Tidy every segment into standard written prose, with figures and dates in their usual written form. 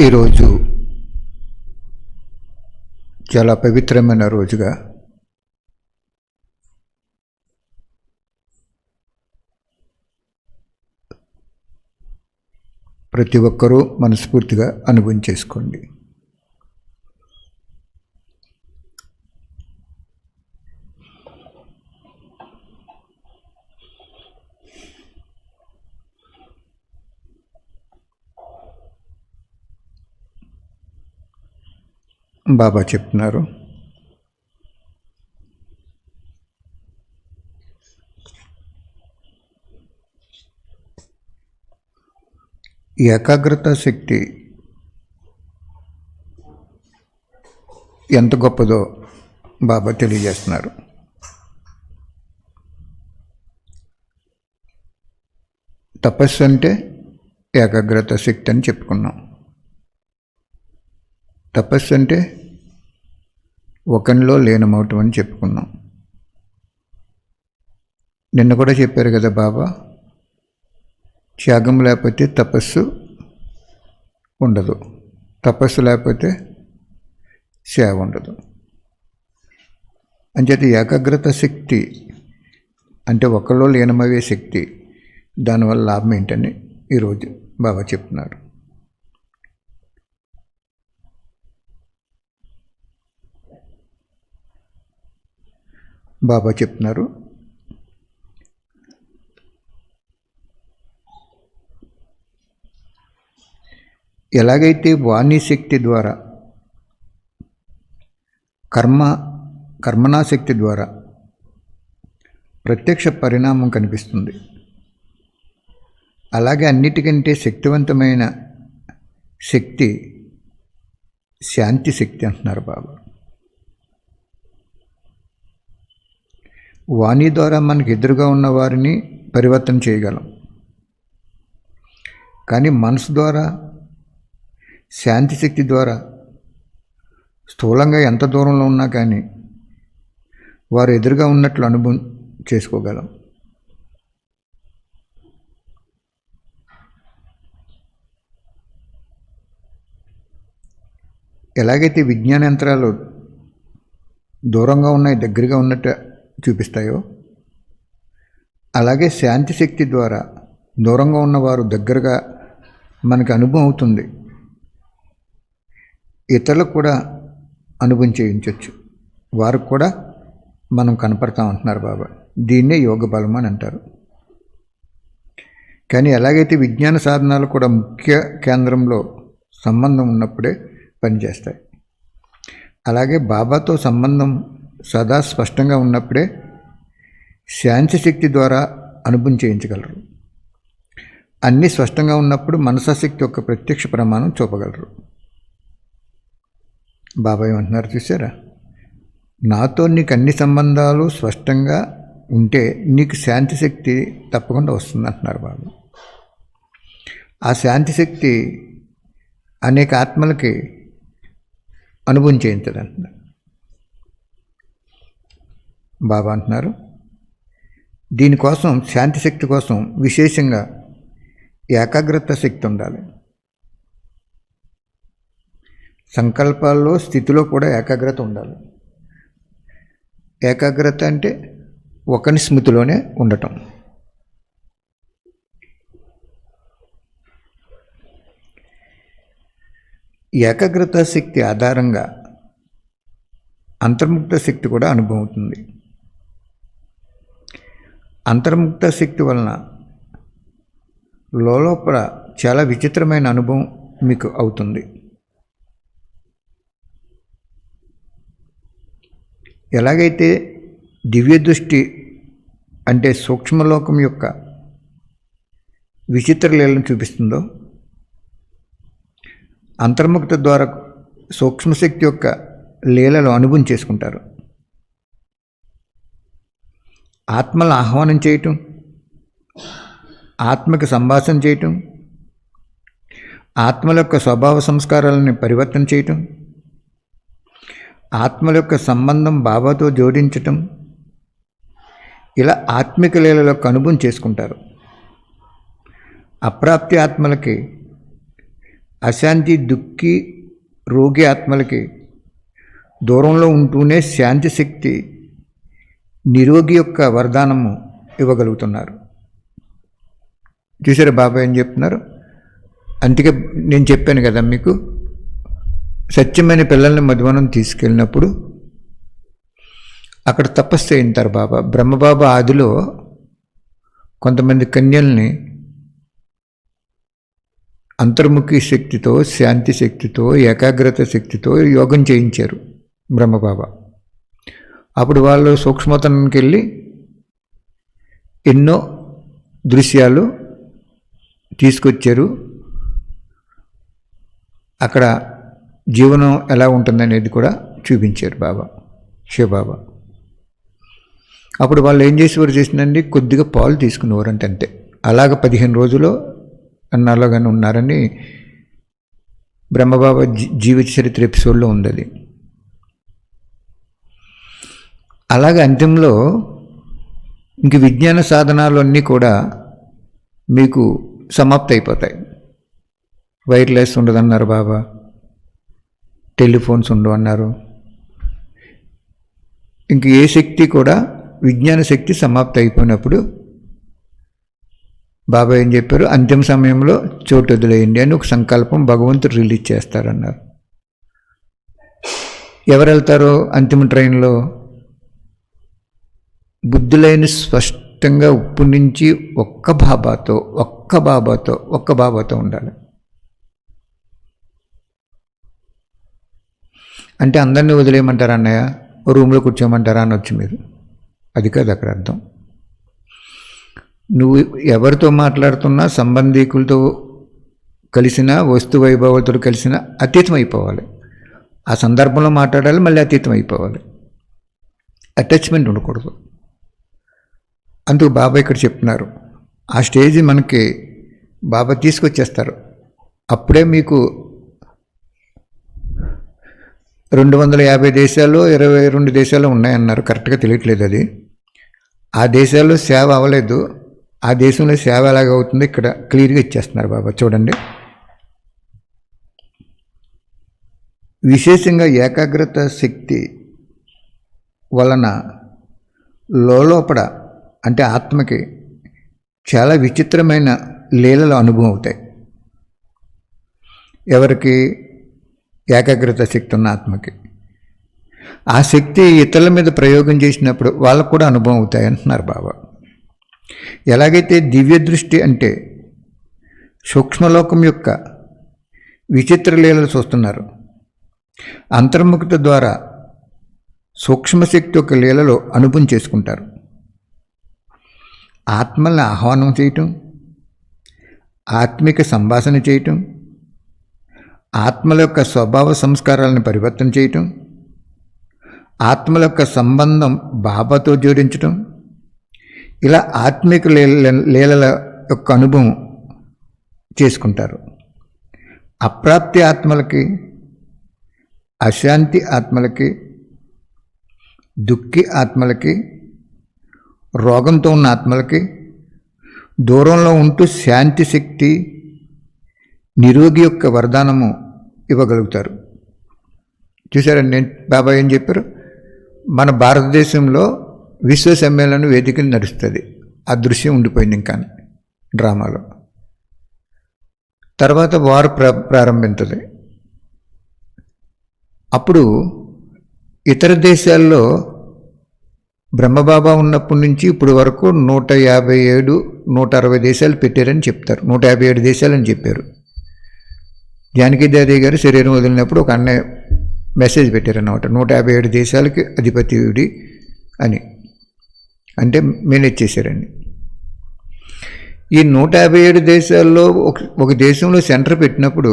ఈరోజు చాలా పవిత్రమైన రోజుగా ప్రతి ఒక్కరూ మనస్ఫూర్తిగా అనుభవం చేసుకోండి. బాబా చెప్తున్నారు, ఏకాగ్రత శక్తి ఎంత గొప్పదో బాబా తెలియజేస్తున్నారు. తపస్సు అంటే ఏకాగ్రత శక్తి అని చెప్పుకున్నాం. తపస్సు అంటే ఒకనిలో లీనమవటం అని చెప్పుకున్నాం. నిన్న కూడా చెప్పారు కదా బాబా, త్యాగం లేకపోతే తపస్సు ఉండదు, తపస్సు లేకపోతే సేవ ఉండదు. అంచేత ఏకాగ్రత శక్తి అంటే ఒకరిలో లీనమయ్యే శక్తి, దానివల్ల లాభం ఏంటని ఈరోజు బాబా చెప్తున్నారు. బాబా చెప్తున్నారు, ఎలాగైతే వాణి శక్తి ద్వారా కర్మణాశక్తి ద్వారా ప్రత్యక్ష పరిణామం కనిపిస్తుంది, అలాగే అన్నిటికంటే శక్తివంతమైన శక్తి శాంతి శక్తి అంటున్నారు బాబా. వాణి ద్వారా మనకు ఎదురుగా ఉన్న వారిని పరివర్తన చేయగలం, కానీ మనసు ద్వారా శాంతి శక్తి ద్వారా స్థూలంగా ఎంత దూరంలో ఉన్నా కానీ వారు ఎదురుగా ఉన్నట్లు అనుభవం చేసుకోగలం. ఎలాగైతే విజ్ఞాన యంత్రాలు దూరంగా ఉన్నాయి దగ్గరగా ఉన్నట్టు చూపిస్తాయో, అలాగే శాంతి శక్తి ద్వారా దూరంగా ఉన్నవారు దగ్గరగా మనకు అనుభవం అవుతుంది, ఇతరులకు కూడా అనుభవం చేయించవచ్చు, వారికి కూడా మనం కనపడతాం అంటున్నారు బాబా. దీన్నే యోగ బలం అని అంటారు. కానీ ఎలాగైతే విజ్ఞాన సాధనాలు కూడా ముఖ్య కేంద్రంలో సంబంధం ఉన్నప్పుడే పనిచేస్తాయి, అలాగే బాబాతో సంబంధం సదా స్పష్టంగా ఉన్నప్పుడే శాంతి శక్తి ద్వారా అనుభవం చేయించగలరు. అన్నీ స్పష్టంగా ఉన్నప్పుడు మనసాశక్తి యొక్క ప్రత్యక్ష ప్రమాణం చూపగలరు. బాబా ఏమంటున్నారు చూసారా, నాతో నీకు అన్ని సంబంధాలు స్పష్టంగా ఉంటే నీకు శాంతి శక్తి తప్పకుండా వస్తుంది అంటున్నారు బాబా. ఆ శాంతి శక్తి అనేక ఆత్మలకి అనుభవం చేయించదు అంటున్నారు బాబా. అంటున్నారు, దీనికోసం శాంతి శక్తి కోసం విశేషంగా ఏకాగ్రత శక్తి ఉండాలి. సంకల్పాల్లో స్థితిలో కూడా ఏకాగ్రత ఉండాలి. ఏకాగ్రత అంటే ఒకని స్మృతిలోనే ఉండటం. ఏకాగ్రత శక్తి ఆధారంగా అంతర్ముక్త శక్తి కూడా అనుభవం అవుతుంది. అంతర్ముక్త శక్తి వలన లోపల చాలా విచిత్రమైన అనుభవం మీకు అవుతుంది. ఎలాగైతే దివ్య దృష్టి అంటే సూక్ష్మలోకం యొక్క విచిత్ర లీలను చూపిస్తుందో, అంతర్ముక్త ద్వారా సూక్ష్మశక్తి యొక్క లీలలో అనుభవం చేసుకుంటారు. ఆత్మల ఆహ్వానం చేయటం, ఆత్మకి సంభాషణ చేయటం, ఆత్మల యొక్క స్వభావ సంస్కారాలను పరివర్తన చేయటం, ఆత్మల యొక్క సంబంధం బాబాతో జోడించటం, ఇలా ఆత్మిక లీలలో అనుభవం చేసుకుంటారు. అప్రాప్తి ఆత్మలకి అశాంతి, దుఃఖి, రోగి ఆత్మలకి దూరంలో ఉంటూనే శాంతి శక్తి, నిరోగి యొక్క వరదానము ఇవ్వగలుగుతున్నారు. చూసారా బాబా ఏం చెప్తున్నారు? అందుకే నేను చెప్పాను కదా మీకు, సత్యమైన పిల్లల్ని మధువనం తీసుకెళ్ళినప్పుడు అక్కడ తపస్సు చేయింటారు బాబా. బ్రహ్మబాబా ఆదిలో కొంతమంది కన్యల్ని అంతర్ముఖి శక్తితో, శాంతి శక్తితో, ఏకాగ్రత శక్తితో యోగం చేయించారు బ్రహ్మబాబా. అప్పుడు వాళ్ళు సూక్ష్మతనంకి వెళ్ళి ఎన్నో దృశ్యాలు తీసుకొచ్చారు. అక్కడ జీవనం ఎలా ఉంటుందనేది కూడా చూపించారు బాబా, శివబాబా. అప్పుడు వాళ్ళు ఏం చేసేవారు చేసిందండి, కొద్దిగా పాలు తీసుకునేవారంటే అంతే. అలాగ 15 రోజులు అన్నాలోగానే ఉన్నారని బ్రహ్మబాబా జీవిత చరిత్ర ఎపిసోడ్లో ఉంది అది. అలాగే అంత్యంలో ఇంక విజ్ఞాన సాధనాలు అన్నీ కూడా మీకు సమాప్తి అయిపోతాయి. వైర్లెస్ ఉండదన్నారు బాబా, టెలిఫోన్స్ ఉండవు అన్నారు. ఇంక ఏ శక్తి కూడా, విజ్ఞాన శక్తి సమాప్తి అయిపోయినప్పుడు బాబా ఏం చెప్పారు, అంతిమ సమయంలో చోటు వదిలేయండి అని ఒక సంకల్పం భగవంతుడు రిలీజ్ చేస్తారన్నారు. ఎవరు వెళ్తారో అంతిమ ట్రైన్లో? బుద్ధులైన స్పష్టంగా ఉప్పు నుంచి ఒక్క బాబాతో ఉండాలి. అంటే అందరినీ వదిలేయమంటారా అన్నయ్య, రూమ్లో కూర్చోమంటారా అనొచ్చు మీరు. అది కాదు అక్కడ అర్థం. నువ్వు ఎవరితో మాట్లాడుతున్నా, సంబంధీకులతో కలిసిన, వస్తు వైభవాలతో కలిసిన అతీతం అయిపోవాలి. ఆ సందర్భంలో మాట్లాడాలి, మళ్ళీ అతీతం అయిపోవాలి. అటాచ్మెంట్ ఉండకూడదు. అందుకు బాబా ఇక్కడ చెప్తున్నారు, ఆ స్టేజ్ మనకి బాబా తీసుకొచ్చేస్తారు. అప్పుడే మీకు 250 దేశాలు 22 దేశాలు ఉన్నాయన్నారు, కరెక్ట్గా తెలియట్లేదు అది. ఆ దేశాల్లో సేవ అవ్వలేదు. ఆ దేశంలో సేవ ఎలాగవుతుందో ఇక్కడ క్లియర్గా ఇచ్చేస్తున్నారు బాబా. చూడండి, విశేషంగా ఏకాగ్రత శక్తి వలన లోపల అంటే ఆత్మకి చాలా విచిత్రమైన లీలలు అనుభవం అవుతాయి. ఎవరికి? ఏకాగ్రత శక్తి ఉన్న ఆత్మకి. ఆ శక్తి ఇతరుల మీద ప్రయోగం చేసినప్పుడు వాళ్ళకు కూడా అనుభవం అవుతాయి అంటున్నారు బాబా. ఎలాగైతే దివ్య దృష్టి అంటే సూక్ష్మలోకం యొక్క విచిత్ర లీలలు చూస్తున్నారు, అంతర్ముఖత ద్వారా సూక్ష్మశక్తి యొక్క లీలలో అనుభవం చేసుకుంటారు. ఆత్మల్ని ఆహ్వానం చేయటం, ఆత్మిక సంభాషణ చేయటం, ఆత్మల యొక్క స్వభావ సంస్కారాలను పరివర్తన చేయటం, ఆత్మల యొక్క సంబంధం బాబాతో జోడించటం, ఇలా ఆత్మిక లీలల యొక్క అనుభవం చేసుకుంటారు. అప్రాప్తి ఆత్మలకి, అశాంతి ఆత్మలకి, దుఃఖి ఆత్మలకి, రోగంతో ఉన్న ఆత్మలకి దూరంలో ఉంటూ శాంతి శక్తి, నిరోగి యొక్క వరదానము ఇవ్వగలుగుతారు. చూసారండి, నేను బాబా ఏం చెప్పారు, మన భారతదేశంలో విశ్వ సమ్మేళనం వేదికలు నడుస్తుంది. ఆ దృశ్యం ఉండిపోయింది ఇంకా డ్రామాలో. తర్వాత వారు ప్రారంభించదు. అప్పుడు ఇతర దేశాల్లో బ్రహ్మబాబా ఉన్నప్పటి నుంచి ఇప్పుడు వరకు 157, 160 దేశాలు పెట్టారని చెప్తారు. 157 దేశాలని చెప్పారు. జానకి దాది గారు శరీరం వదిలినప్పుడు ఒక అన్నయ్య మెసేజ్ పెట్టారన్నమాట, 157 దేశాలకి అధిపతియుడి అని, అంటే మేనేజ్ చేశారండి. ఈ 157 దేశాల్లో ఒక దేశంలో సెంటర్ పెట్టినప్పుడు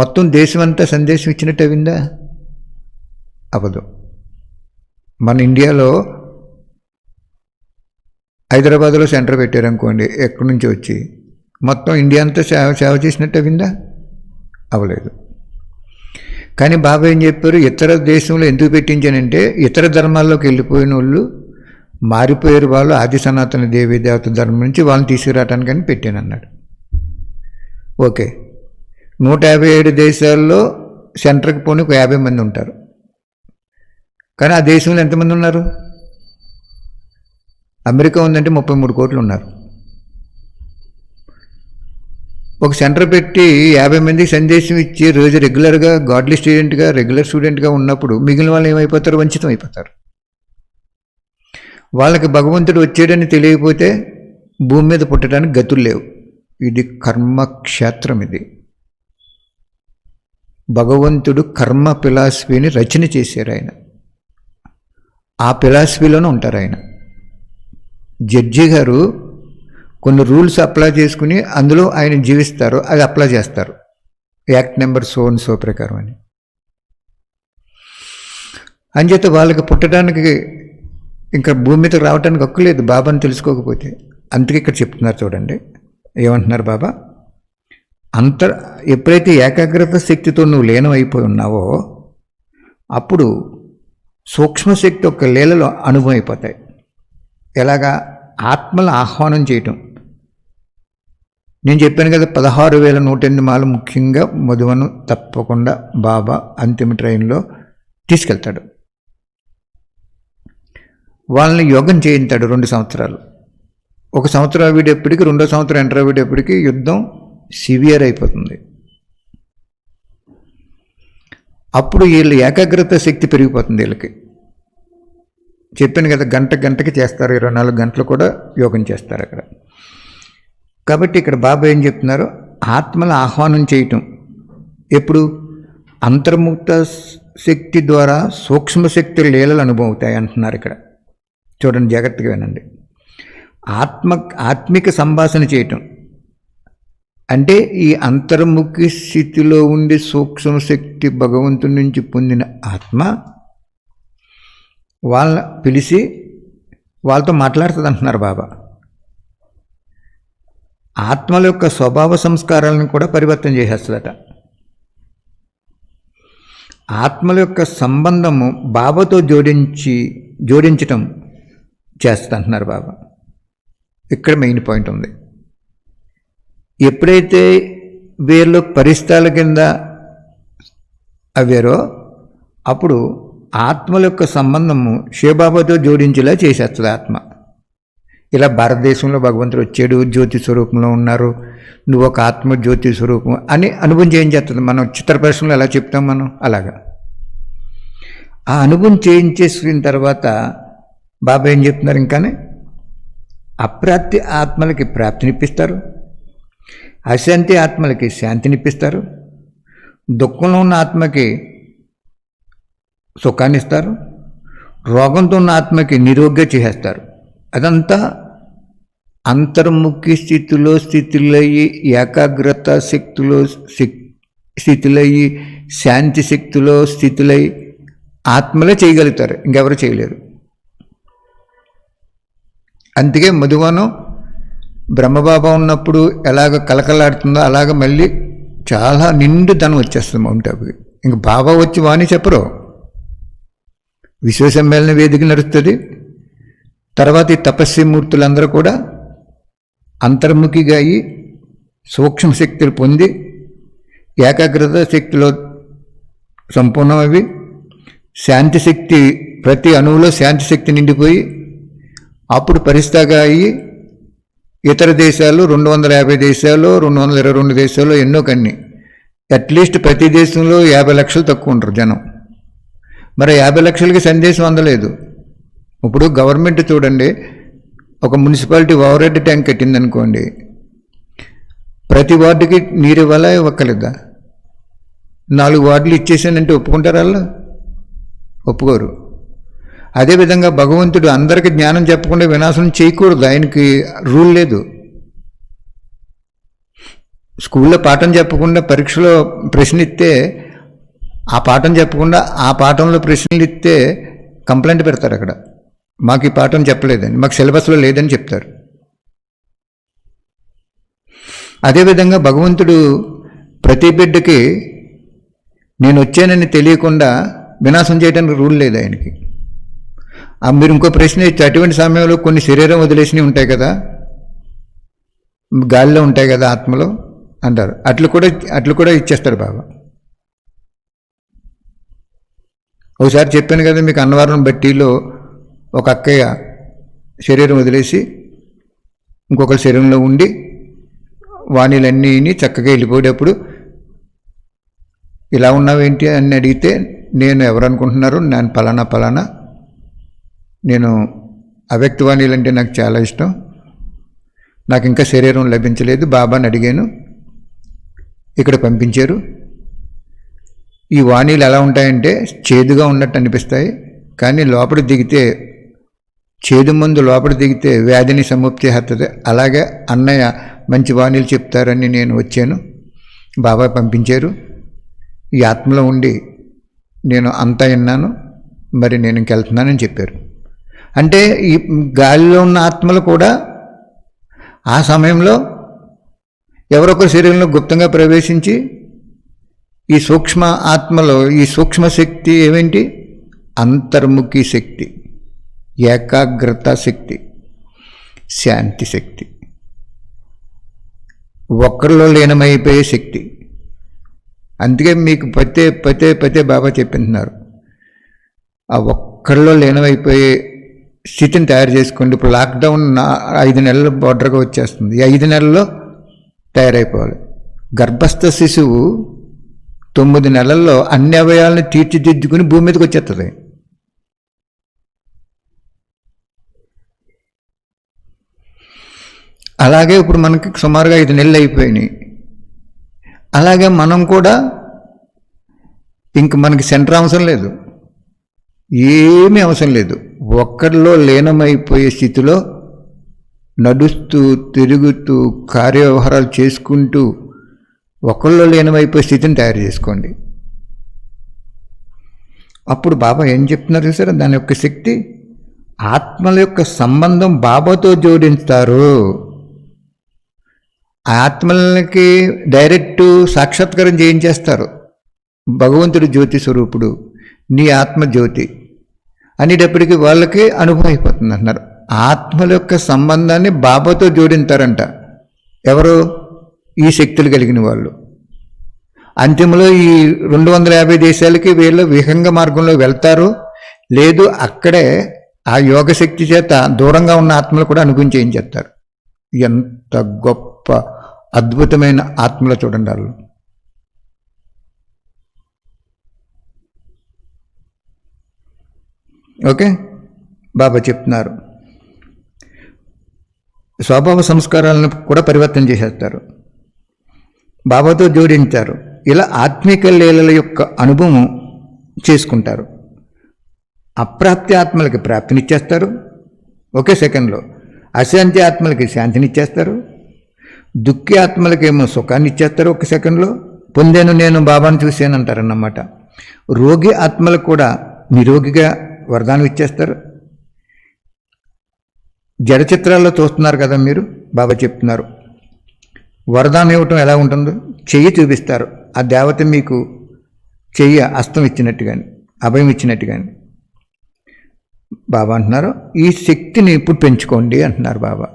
మొత్తం దేశమంతా సందేశం ఇచ్చినట్టు అయిందా? అవ్వదు. మన ఇండియాలో హైదరాబాద్లో సెంటర్ పెట్టారనుకోండి, ఎక్కడి నుంచి వచ్చి మొత్తం ఇండియా అంతా సేవ చేసినట్టు అయిందా? అవ్వలేదు. కానీ బాబా ఏం చెప్పారు, ఇతర దేశంలో ఎందుకు పెట్టించానంటే ఇతర ధర్మాల్లోకి వెళ్ళిపోయిన వాళ్ళు మారిపోయారు, వాళ్ళు ఆది సనాతన దేవీ దేవత ధర్మం నుంచి వాళ్ళని తీసుకురావటానికని పెట్టాను అన్నాడు. ఓకే, 157 దేశాల్లో సెంటర్కి పోని ఒక 50 మంది ఉంటారు. కానీ ఆ దేశంలో ఎంతమంది ఉన్నారు? అమెరికా ఉందంటే 33 కోట్లు ఉన్నారు. ఒక సెంటర్ పెట్టి 50 మందికి సందేశం ఇచ్చి రోజు రెగ్యులర్గా గాడ్లీ స్టూడెంట్గా రెగ్యులర్ స్టూడెంట్గా ఉన్నప్పుడు మిగిలిన వాళ్ళు ఏమైపోతారు? వంచితం అయిపోతారు. వాళ్ళకి భగవంతుడు వచ్చాడని తెలియకపోతే భూమి మీద పుట్టడానికి గతులు లేవు. ఇది కర్మక్షేత్రం. ఇది భగవంతుడు కర్మ ఫిలాసఫీని రచన చేశారు. ఆయన ఆ ఫిలాసఫీలోనే ఉంటారు. ఆయన జడ్జి గారు కొన్ని రూల్స్ అప్లై చేసుకుని అందులో ఆయన జీవిస్తారు, అది అప్లై చేస్తారు act number so and so ప్రకారం అని. అంచేత వాళ్ళకి పుట్టడానికి ఇంకా భూమి మీదకి రావడానికి హక్కు లేదు బాబాని తెలుసుకోకపోతే. అందుకే ఇక్కడ చెప్తున్నారు చూడండి, ఏమంటున్నారు బాబా? ఎప్పుడైతే ఏకాగ్రత శక్తితో నువ్వు లీనం అయిపోయి ఉన్నావో అప్పుడు సూక్ష్మశక్తి యొక్క లీలలో అనుభవం అయిపోతాయి. ఎలాగా? ఆత్మల ఆహ్వానం చేయటం. నేను చెప్పాను కదా 16,108 మాలు ముఖ్యంగా మధువను తప్పకుండా బాబా అంతిమ ట్రైన్లో తీసుకెళ్తాడు. వాళ్ళని యోగం చేయించాడు 2 సంవత్సరాలు. 1 సంవత్సరం అయ్యేటప్పటికి 2వ సంవత్సరం ఎంటర్ అయ్యేటప్పటికి యుద్ధం సివియర్ అయిపోతుంది. అప్పుడు వీళ్ళు ఏకాగ్రత శక్తి పెరిగిపోతుంది. వీళ్ళకి చెప్పాను కదా, గంటకి చేస్తారు, 24 గంటలు కూడా యోగం చేస్తారు అక్కడ. కాబట్టి ఇక్కడ బాబా ఏం చెప్తున్నారు? ఆత్మల ఆహ్వానం చేయటం. ఎప్పుడు? అంతర్ముక్త శక్తి ద్వారా సూక్ష్మశక్తి లీలలు అనుభవం అవుతాయి అంటున్నారు ఇక్కడ. చూడండి, జాగ్రత్తగా వినండి. ఆత్మిక సంభాషణ చేయటం అంటే ఈ అంతర్ముఖి స్థితిలో ఉండి సూక్ష్మశక్తి భగవంతుడి నుంచి పొందిన ఆత్మ వాళ్ళ పిలిచి వాళ్ళతో మాట్లాడుతుంది అంటున్నారు బాబా. ఆత్మల యొక్క స్వభావ సంస్కారాలను కూడా పరివర్తన చేసేస్తుందట. ఆత్మల యొక్క సంబంధము బాబాతో జోడించటం చేస్తుంది అంటున్నారు బాబా. ఇక్కడ మెయిన్ పాయింట్ ఉంది. ఎప్పుడైతే వీళ్ళు పరిస్థితుల కింద అవ్వారో అప్పుడు ఆత్మల యొక్క సంబంధము శివబాబాతో జోడించేలా చేసేస్తుంది ఆత్మ. ఇలా భారతదేశంలో భగవంతుడు వచ్చాడు, జ్యోతి స్వరూపంలో ఉన్నారు, నువ్వు ఒక ఆత్మ జ్యోతి స్వరూపం అని అనుభవం చేయించేస్తుంది. మనం చిత్రప్రదర్శనలో ఎలా చెప్తాం మనం అలాగా. ఆ అనుభవం చేయించేసిన తర్వాత బాబా ఏం చెప్తున్నారు? ఇంకానే అప్రాప్తి ఆత్మలకి ప్రాప్తినిప్పిస్తారు, అశాంతి ఆత్మలకి శాంతినిప్పిస్తారు, దుఃఖంలో ఉన్న ఆత్మకి సుఖాన్ని ఇస్తారు, రోగంతో ఉన్న ఆత్మకి నిరోగ్గా చేసేస్తారు. అదంతా అంతర్ముఖి స్థితులయ్యి, ఏకాగ్రత శక్తిలో స్థితులయ్యి, శాంతి శక్తిలో స్థితులయ్యి ఆత్మలే చేయగలుగుతారు, ఇంకెవరు చేయలేరు. అందుకే మధువనం బ్రహ్మబాబా ఉన్నప్పుడు ఎలాగ కలకలాడుతుందో అలాగ మళ్ళీ చాలా నిండు ధనం వచ్చేస్తుంది మౌంట్ ఆబుకి. ఇంక బాబా వచ్చి వాణి చెప్పరు. విశ్వ సమ్మేళన వేదిక నడుస్తుంది. తర్వాత ఈ తపస్వీమూర్తులందరూ కూడా అంతర్ముఖిగా అయ్యి సూక్ష్మశక్తులు పొంది ఏకాగ్రత శక్తిలో సంపూర్ణమవి, శాంతిశక్తి ప్రతి అణువులో శాంతిశక్తి నిండిపోయి అప్పుడు పరిస్థితిగా అయ్యి ఇతర దేశాలు 250 దేశాలు 222 దేశాల్లో ఎన్నో కన్ని అట్లీస్ట్ ప్రతి దేశంలో 50 లక్షలు తక్కువ ఉంటారు జనం. మరి 50 లక్షలకి సందేశం అందలేదు. ఇప్పుడు గవర్నమెంట్ చూడండి, ఒక మున్సిపాలిటీ ఓవర్ హెడ్ ట్యాంక్ కట్టిందనుకోండి, ప్రతి వార్డుకి నీరు ఇవ్వాలా ఇవ్వక్కలేదా? 4 వార్డులు ఇచ్చేసానంటే ఒప్పుకుంటారు వాళ్ళు? ఒప్పుకోరు. అదేవిధంగా భగవంతుడు అందరికీ జ్ఞానం చెప్పకుండా వినాశనం చేయకూడదు, ఆయనకి రూల్ లేదు. స్కూల్లో పాఠం చెప్పకుండా పరీక్షలో ప్రశ్న ఇస్తే ఆ పాఠం చెప్పకుండా ఆ పాఠంలో ప్రశ్నలు ఇస్తే కంప్లైంట్ పెడతారు. అక్కడ మాకు ఈ పాఠం చెప్పలేదని, మాకు సిలబస్లో లేదని చెప్తారు. అదేవిధంగా భగవంతుడు ప్రతి బిడ్డకి నేను వచ్చానని తెలియకుండా వినాశం చేయడానికి రూల్ లేదు ఆయనకి. మీరు ఇంకో ప్రశ్న ఇచ్చి అటువంటి సమయంలో కొన్ని శరీరం వదిలేసినవి ఉంటాయి కదా, గాలిలో ఉంటాయి కదా ఆత్మలో, అంటారు. అట్లు కూడా ఇచ్చేస్తాడు బాబా. ఒకసారి చెప్పాను కదా మీకు, అన్నవరం బట్టీలో ఒక అక్కయ్య శరీరం వదిలేసి ఇంకొకరి శరీరంలో ఉండి వాణిలన్నీ చక్కగా వెళ్ళిపోయేటప్పుడు ఇలా ఉన్నావేంటి అని అడిగితే, నేను ఎవరు అనుకుంటున్నారు, నేను పలానా నేను అవ్యక్తవాణిలు అంటే నాకు చాలా ఇష్టం, నాకు ఇంకా శరీరం లభించలేదు, బాబాని అడిగాను, ఇక్కడ పంపించారు. ఈ వాణీలు ఎలా ఉంటాయంటే చేదుగా ఉన్నట్టు అనిపిస్తాయి, కానీ లోపల దిగితే చేదు మందు లోపల దిగితే వ్యాధిని సముప్తి హత్తది. అలాగే అన్నయ్య మంచి వాణీలు చెప్తారని నేను వచ్చాను, బాబా పంపించారు. ఈ ఆత్మలో ఉండి నేను అంతా విన్నాను, మరి నేను ఇంకెళ్తున్నానని చెప్పారు. అంటే ఈ గాలిలో ఉన్న ఆత్మలు కూడా ఆ సమయంలో ఎవరొకరి శరీరంలో గుప్తంగా ప్రవేశించి ఈ సూక్ష్మ ఆత్మలో ఈ సూక్ష్మ శక్తి ఏమేంటి, అంతర్ముఖి శక్తి, ఏకాగ్రత శక్తి, శాంతి శక్తి, ఒక్కరిలో లీనమైపోయే శక్తి. అందుకే మీకు పదే బాబా చెప్పింటున్నారు, ఆ ఒక్కరిలో లీనమైపోయే స్థితిని తయారు చేసుకోండి. ఇప్పుడు లాక్డౌన్ 5 నెలలు బోర్డర్గా వచ్చేస్తుంది. ఈ 5 నెలల్లో తయారైపోవాలి. గర్భస్థ శిశువు 9 నెలల్లో అన్ని అవయవాలను తీర్చిదిద్దుకుని భూమి మీదకి వచ్చేస్తుంది. అలాగే ఇప్పుడు మనకి సుమారుగా 5 నెలలు అయిపోయినాయి. అలాగే మనం కూడా ఇంక మనకి సెంటర్ అవసరం లేదు, ఏమీ అవసరం లేదు. ఒక్కరిలో లీనమైపోయే స్థితిలో నడుస్తూ తిరుగుతూ కార్యవ్యవహారాలు చేసుకుంటూ ఒకళ్ళలో లీనమైపోయే స్థితిని తయారు చేసుకోండి. అప్పుడు బాబా ఏం చెప్తున్నారు చూసారా, దాని యొక్క శక్తి, ఆత్మల యొక్క సంబంధం బాబాతో జోడిస్తారు. ఆత్మలకి డైరెక్ట్ సాక్షాత్కారం చేయించేస్తారు. భగవంతుడు జ్యోతి స్వరూపుడు, నీ ఆత్మ జ్యోతి అనేటప్పటికీ వాళ్ళకి అనుభవం అయిపోతుంది అంటున్నారు. ఆత్మల యొక్క సంబంధాన్ని బాబాతో జోడింతారంట. ఎవరు? ఈ శక్తులు కలిగిన వాళ్ళు. అంతిమలో ఈ 250 దేశాలకి వీళ్ళు విహంగ మార్గంలో వెళ్తారు. లేదు అక్కడే ఆ యోగ శక్తి చేత దూరంగా ఉన్న ఆత్మలు కూడా అనుభవం చేయించేస్తారు. ఎంత గొప్ప అద్భుతమైన ఆత్మలో చూడండి వాళ్ళు. ఓకే, బాబా చెప్తున్నారు స్వభావ సంస్కారాలను కూడా పరివర్తన చేసేస్తారు, బాబాతో జోడించారు. ఇలా ఆత్మిక లీలల యొక్క అనుభవం చేసుకుంటారు. అప్రాప్తి ఆత్మలకి ప్రాప్తినిచ్చేస్తారు ఒకే సెకండ్లో, అశాంతి ఆత్మలకి శాంతినిచ్చేస్తారు, దుఃఖి ఆత్మలకేమో సుఖాన్ని ఇచ్చేస్తారు ఒక సెకండ్లో. పొందాను నేను బాబాను చూశానంటారన్నమాట. రోగి ఆత్మలకు కూడా నిరోగిగా వరదానం ఇచ్చేస్తారు. జడ చిత్రాల్లో చూస్తున్నారు కదా మీరు, బాబా చెప్తున్నారు వరదానం ఇవ్వటం ఎలా ఉంటుందో. చెయ్యి చూపిస్తారు, ఆ దేవత మీకు చెయ్యి అస్తం ఇచ్చినట్టు కానీ అభయం ఇచ్చినట్టు కానీ. బాబా అంటున్నారు ఈ శక్తిని ఇప్పుడు పెంచుకోండి అంటున్నారు బాబా.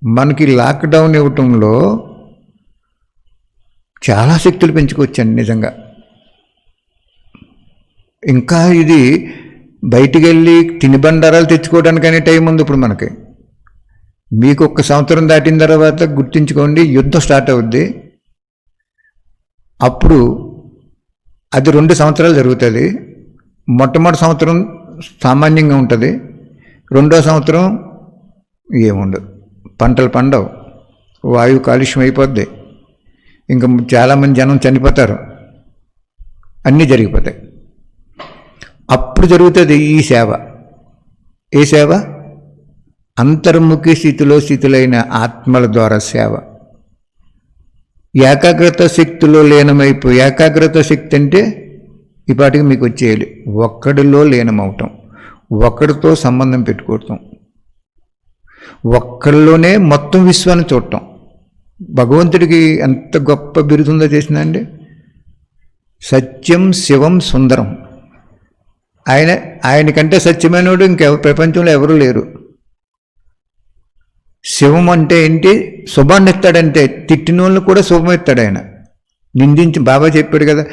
మనకి లాక్డౌన్ ఇవ్వటంలో చాలా శక్తులు పెంచుకోవచ్చండి నిజంగా. ఇంకా ఇది బయటికి వెళ్ళి తినుబండారాలు తెచ్చుకోవడానికనే టైం ఉంది ఇప్పుడు మనకి. మీకు 1 సంవత్సరం దాటిన తర్వాత గుర్తుంచుకోండి, యుద్ధం స్టార్ట్ అవుద్ది. అప్పుడు అది 2 సంవత్సరాలు జరుగుతుంది. మొట్టమొదటి సంవత్సరం సామాన్యంగా ఉంటుంది, 2వ సంవత్సరం ఏముండదు, పంటలు పండవు, వాయువు కాలుష్యం అయిపోద్ది, ఇంకా చాలామంది జనం చనిపోతారు, అన్నీ జరిగిపోతాయి. అప్పుడు జరుగుతుంది ఈ సేవ. ఏ సేవ? అంతర్ముఖి స్థితులైన ఆత్మల ద్వారా సేవ. ఏకాగ్రత శక్తిలో లీనమైపోయి, ఏకాగ్రత శక్తి అంటే ఈ పాటికి మీకు వచ్చేయాలి, ఒక్కడిలో లీనమవటం, ఒక్కడితో సంబంధం పెట్టుకోవటం, ఒక్కడిలోనే మొత్తం విశ్వాన్ని చూడటం. భగవంతుడికి ఎంత గొప్ప బిరుదుందో చేసిందండి. సత్యం శివం సుందరం. ఆయనకంటే సత్యమైనడు ప్రపంచంలో ఎవరూ లేరు. శివం అంటే ఏంటి? శుభాన్ని ఇస్తాడంటే, తిట్టిన వాళ్ళని కూడా శుభం ఇస్తాడు ఆయన. నిందించి బాబా చెప్పాడు కదా,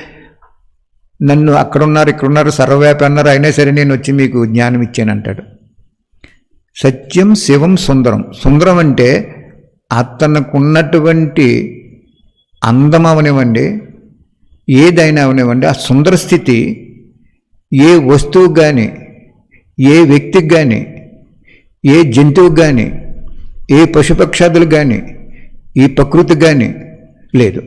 నన్ను అక్కడున్నారు ఇక్కడున్నారు సర్వవ్యాపి అన్నారు, అయినా సరే నేను వచ్చి మీకు జ్ఞానం ఇచ్చాను అంటాడు. సత్యం శివం సుందరం. సుందరం అంటే అతనుకున్నటువంటి అందం అవనివ్వండి, ఏదైనా అవనివ్వండి, ఆ సుందర స్థితి ఏ వస్తువుకి కానీ, ఏ వ్యక్తికి కానీ, ఏ జంతువుకి కానీ, ఏ పశుపక్షాదులకు కానీ, ఈ ప్రకృతికి కానీ లేదు.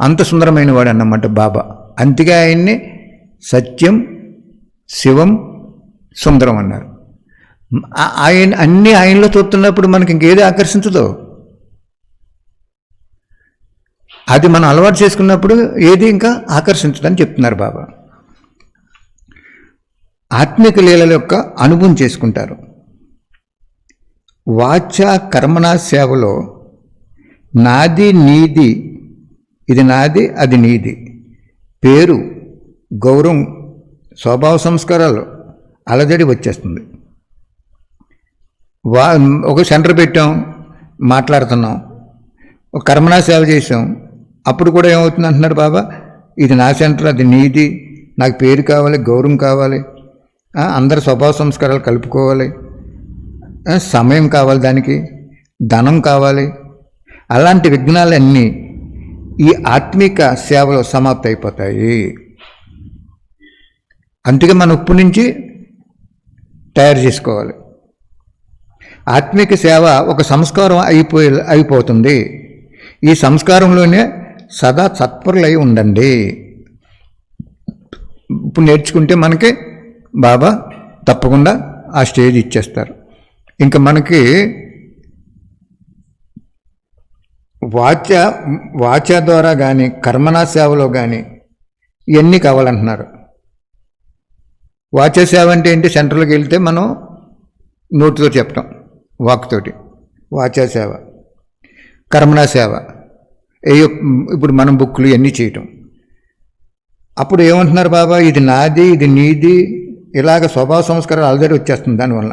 అంత సుందరమైన వాడు అన్నమాట బాబా. అందుకే ఆయన్ని సత్యం శివం సుందరం అన్నారు. ఆయన అన్నీ ఆయనలో చూస్తున్నప్పుడు మనకి ఇంకేది ఆకర్షించదు. అది మనం అలవాటు చేసుకున్నప్పుడు ఏది ఇంకా ఆకర్షించదని చెప్తున్నారు బాబా. ఆత్మిక లీలల యొక్క అనుభవం చేసుకుంటారు. వాచ కర్మణ సేవలో నాది నీది, ఇది నాది అది నీది, పేరు గౌరవం స్వభావ సంస్కారాలు అలజడి వచ్చేస్తుంది. ఒక సెంటర్ పెట్టాం, మాట్లాడుతున్నాం, ఒక కర్మణా సేవ చేసాం, అప్పుడు కూడా ఏమవుతుంది అంటున్నాడు బాబా, ఇది నా సెంటర్ అది నీది, నాకు పేరు కావాలి గౌరవం కావాలి, అందరి స్వభావ సంస్కారాలు కలుపుకోవాలి, సమయం కావాలి, దానికి ధనం కావాలి. అలాంటి విఘ్నాలన్నీ ఈ ఆత్మిక సేవలో సమాప్తి అయిపోతాయి. అందుకే మనం ఉప్పు నుంచి తయారు చేసుకోవాలి. ఆత్మిక సేవ ఒక సంస్కారం అయిపోతుంది. ఈ సంస్కారంలోనే సదా సత్పరులై ఉండండి. ఇప్పుడు నేర్చుకుంటే మనకి బాబా తప్పకుండా ఆ స్టేజ్ ఇచ్చేస్తారు. ఇంకా మనకి వాచ ద్వారా కానీ కర్మనా సేవలో కానీ ఇవన్నీ కావాలంటున్నారు. వాచ సేవ అంటే ఏంటి? సెంటర్లోకి వెళ్తే మనం నోటితో చెప్పటం, వాక్తోటి వాచా సేవ. కర్మణా సేవ ఇప్పుడు మనం బుక్కులు ఇవన్నీ చేయటం. అప్పుడు ఏమంటున్నారు బాబా, ఇది నాది ఇది నీది, ఇలాగ స్వభావ సంస్కారాలు ఆల్రెడీ వచ్చేస్తుంది దానివల్ల.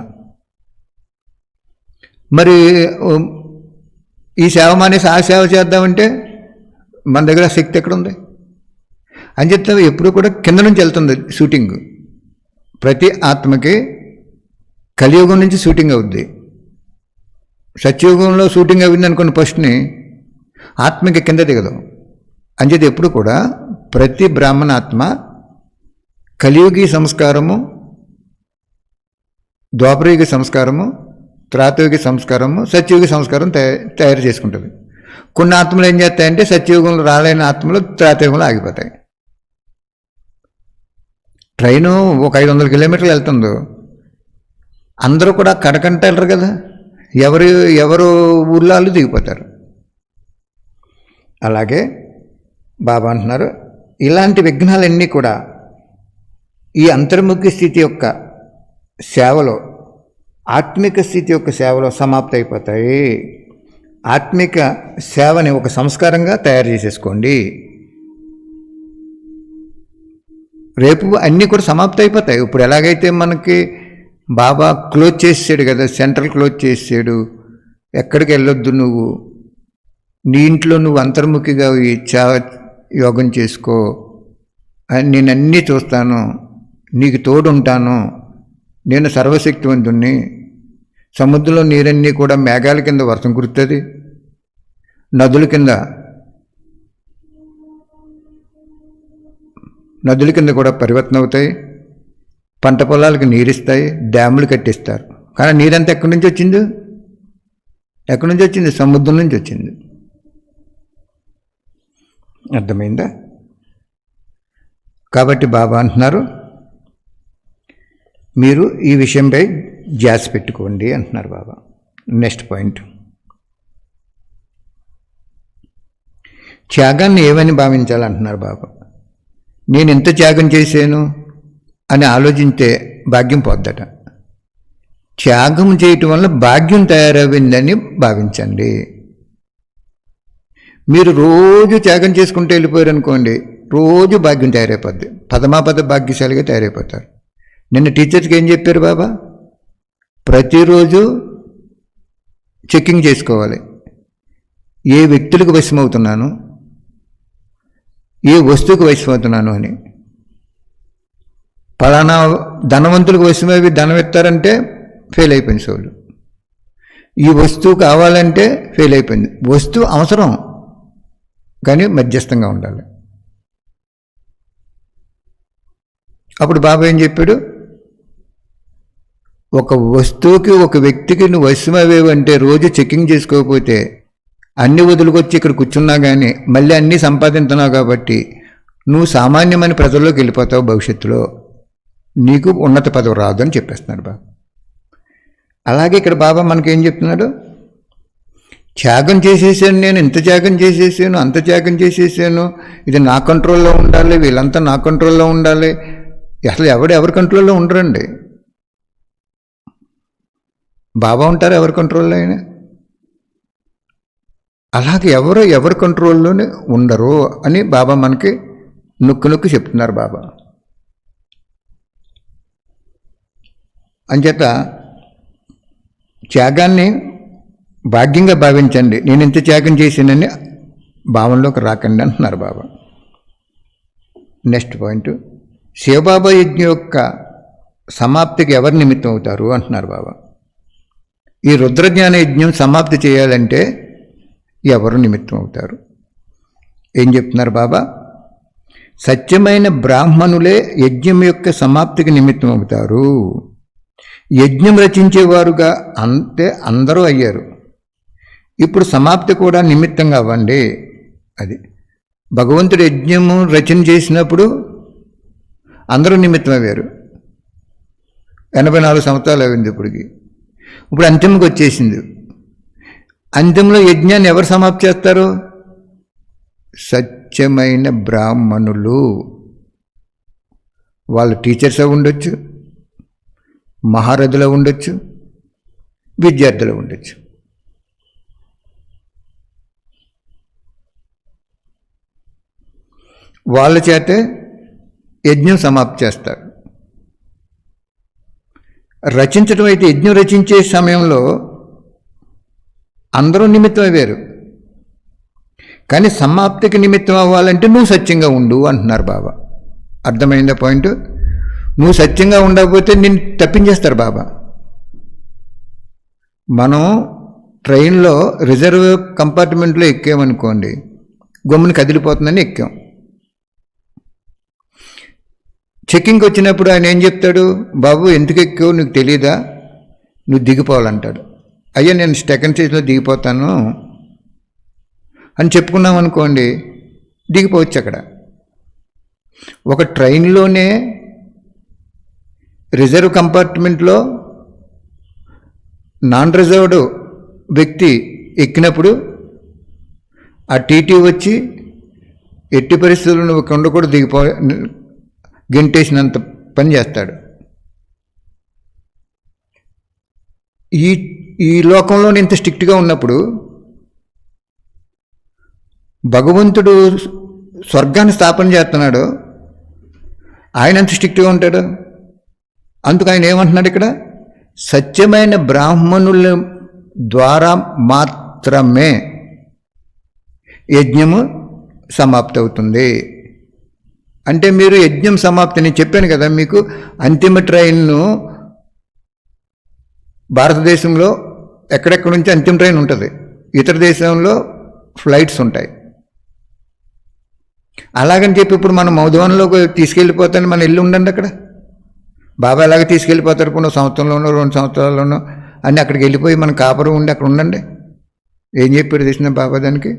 మరి ఈ సేవ మానేసి ఆ సేవ చేద్దామంటే మన దగ్గర శక్తి ఎక్కడుంది అని చెప్తే ఎప్పుడు కూడా కింద నుంచి వెళ్తుంది షూటింగ్. ప్రతి ఆత్మకి కలియుగం నుంచి షూటింగ్ అవుద్ది. సత్యయుగంలో షూటింగ్ అయింది అనుకున్న ఫస్ట్ని ఆత్మకి కింద దిగదు. అంచేది ఎప్పుడు కూడా ప్రతి బ్రాహ్మణ ఆత్మ కలియుగి సంస్కారము, ద్వాపరయుగ సంస్కారము, త్రేతాయుగ సంస్కారము, సత్యయుగ సంస్కారం తయారు చేసుకుంటుంది. కొన్ని ఆత్మలు ఏం చేస్తాయంటే సత్యయుగంలో రాలేని ఆత్మలు త్రేతాయుగంలో ఆగిపోతాయి. ట్రైను ఒక 500 కిలోమీటర్లు వెళ్తుందో అందరూ కూడా కడకంట వెళ్ళరు కదా, ఎవరు ఊళ్ళో వాళ్ళు దిగిపోతారు. అలాగే బాబా అంటున్నారు, ఇలాంటి విఘ్నాలన్నీ కూడా ఈ అంతర్ముఖి స్థితి యొక్క సేవలో, ఆత్మిక స్థితి యొక్క సేవలో సమాప్తి అయిపోతాయి. ఆత్మిక సేవని ఒక సంస్కారంగా తయారు చేసేసుకోండి. రేపు అన్నీ కూడా సమాప్తి అయిపోతాయి. ఇప్పుడు ఎలాగైతే మనకి బాబా క్లోజ్ చేసాడు కదా, సెంట్రల్ క్లోజ్ చేసాడు, ఎక్కడికి వెళ్ళొద్దు, నువ్వు నీ ఇంట్లో నువ్వు అంతర్ముఖిగా యోగం చేసుకో, నేను అన్నీ చూస్తాను, నీకు తోడుంటాను, నేను సర్వశక్తివంతుణ్ణి, సముద్రంలో నీరన్నీ కూడా మేఘాల కింద వర్షం కురుతుంది, నదుల కింద కూడా పరివర్తన అవుతాయి, పంట పొలాలకు నీరిస్తాయి, డ్యాములు కట్టిస్తారు. కానీ నీరంతా ఎక్కడి నుంచి వచ్చింది? ఎక్కడి నుంచి వచ్చింది? సముద్రం నుంచి వచ్చింది. అర్థమైందా? కాబట్టి బాబా అంటున్నారు, మీరు ఈ విషయంపై ధ్యాస పెట్టుకోండి అంటున్నారు బాబా. నెక్స్ట్ పాయింట్, త్యాగాన్ని ఏమని భావించాలంటున్నారు బాబా. నేను ఎంత త్యాగం చేశాను అని ఆలోచిస్తే భాగ్యం పోద్దట. త్యాగం చేయటం వల్ల భాగ్యం తయారవ్విందని భావించండి. మీరు రోజు త్యాగం చేసుకుంటూ వెళ్ళిపోయారు అనుకోండి, రోజు భాగ్యం తయారైపోద్ది, పదమాపద భాగ్యశాలిగా తయారైపోతారు. నిన్న టీచర్స్కి ఏం చెప్పారు బాబా? ప్రతిరోజు చెక్కింగ్ చేసుకోవాలి. ఏ వ్యక్తులకు వశమవుతున్నాను, ఏ వస్తువుకు వశమవుతున్నాను అని. పలానా ధనవంతులకు వశమవి ధనం ఇస్తారంటే ఫెయిల్ అయిపోయింది సోలు. ఈ వస్తువు కావాలంటే ఫెయిల్ అయిపోయింది. వస్తువు అవసరం కానీ మధ్యస్థంగా ఉండాలి. అప్పుడు బాబా ఏం చెప్పాడు, ఒక వస్తువుకి ఒక వ్యక్తికి నువ్వు వశమవేవంటే రోజు చెక్కింగ్ చేసుకోకపోతే అన్ని వదులుకొచ్చి ఇక్కడ కూర్చున్నా కానీ మళ్ళీ అన్నీ సంపాదించున్నావు కాబట్టి నువ్వు సామాన్యమైన ప్రజల్లోకి వెళ్ళిపోతావు, భవిష్యత్తులో నీకు ఉన్నత పదవి రాదు అని చెప్పేస్తున్నాడు బాబా. అలాగే ఇక్కడ బాబా మనకేం చెప్తున్నాడు, త్యాగం చేసేసాను, నేను ఇంత త్యాగం చేసేసాను, అంత త్యాగం చేసేసాను, ఇది నా కంట్రోల్లో ఉండాలి, వీళ్ళంతా నా కంట్రోల్లో ఉండాలి. అసలు ఎవరి కంట్రోల్లో ఉండరండి. బాబా ఉంటారు ఎవరి కంట్రోల్లో అయినా. అలాగే ఎవరి కంట్రోల్లోనే ఉండరు అని బాబా మనకి నొక్కి చెప్తున్నారు బాబా. అంచేత త్యాగాన్ని భాగ్యంగా భావించండి, నేను ఇంత త్యాగం చేశానని భావనలోకి రాకండి అంటున్నారు బాబా. నెక్స్ట్ పాయింట్, శివబాబా యజ్ఞం యొక్క సమాప్తికి ఎవరు నిమిత్తం అవుతారు అంటున్నారు బాబా. ఈ రుద్రజ్ఞాన యజ్ఞం సమాప్తి చేయాలంటే ఎవరు నిమిత్తం అవుతారు? ఏం చెప్తున్నారు బాబా, సత్యమైన బ్రాహ్మణులే యజ్ఞం యొక్క సమాప్తికి నిమిత్తం అవుతారు. యజ్ఞం రచించేవారుగా అంతే అందరూ అయ్యారు, ఇప్పుడు సమాప్తి కూడా నిమిత్తంగా అవ్వండి. అది భగవంతుడు యజ్ఞము రచన చేసినప్పుడు అందరూ నిమిత్తం అయ్యారు. 84 సంవత్సరాలు అయింది ఇప్పటికి. ఇప్పుడు అంతిమకి వచ్చేసింది. అంతిమంలో యజ్ఞాన్ని ఎవరు సమాప్తి చేస్తారు? సత్యమైన బ్రాహ్మణులు. వాళ్ళు టీచర్స్ ఉండొచ్చు, మహారథులు ఉండొచ్చు, విద్యార్థులు ఉండొచ్చు. వాళ్ళ చేతే యజ్ఞం సమాప్తి చేస్తారు. రచించడం అయితే యజ్ఞం రచించే సమయంలో అందరూ నిమిత్తం అయ్యారు, కానీ సమాప్తికి నిమిత్తం అవ్వాలంటే నువ్వు సత్యంగా ఉండు అంటున్నారు బాబా. అర్థమైందా పాయింట్? నువ్వు సత్యంగా ఉండకపోతే నిన్ను తప్పించేస్తారు బాబా. మనం ట్రైన్లో రిజర్వ్ కంపార్ట్మెంట్లో ఎక్కామనుకోండి, గమ్ముని కదిలిపోతుందని ఎక్కాం. చెక్కింగ్కి వచ్చినప్పుడు ఆయన ఏం చెప్తాడు, బాబు ఎందుకు ఎక్కావు నీకు తెలియదా, నువ్వు దిగిపోవాలంటాడు. అయ్యా నేను సెకండ్ స్టేజ్లో దిగిపోతాను అని చెప్పుకున్నాం అనుకోండి, దిగిపోవచ్చు. అక్కడ ఒక ట్రైన్లోనే రిజర్వ్ కంపార్ట్మెంట్లో నాన్ రిజర్వ్డ్ వ్యక్తి ఎక్కినప్పుడు ఆ టీటీ వచ్చి ఎట్టి పరిస్థితుల్లో నువ్వు కొండ కూడా గెంటేసినంత పని చేస్తాడు. ఈ లోకంలో ఇంత స్ట్రిక్ట్గా ఉన్నప్పుడు భగవంతుడు స్వర్గాన్ని స్థాపన చేస్తున్నాడు, ఆయన ఎంత స్ట్రిక్ట్గా ఉంటాడు. అందుకు ఆయన ఏమంటున్నాడు ఇక్కడ, సత్యమైన బ్రాహ్మణుల ద్వారా మాత్రమే యజ్ఞము సమాప్తి అవుతుంది. అంటే మీరు యజ్ఞం సమాప్తి, నేను చెప్పాను కదా మీకు, అంతిమ ట్రైన్ను భారతదేశంలో ఎక్కడెక్కడ నుంచి అంతిమ ట్రైన్ ఉంటుంది, ఇతర దేశంలో ఫ్లైట్స్ ఉంటాయి. అలాగని చెప్పి ఇప్పుడు మనం మౌధవనంలోకి తీసుకెళ్ళిపోతాను, మన ఇల్లు ఉండండి అక్కడ. బాబా ఎలాగ తీసుకెళ్ళిపోతారు, కొన్ని సంవత్సరంలోనో 2 సంవత్సరాల్లోనో అన్నీ అక్కడికి వెళ్ళిపోయి మన కాపురం ఉండి అక్కడ ఉండండి. ఏం చెప్పారు తెలిసిన బాబా దానికి?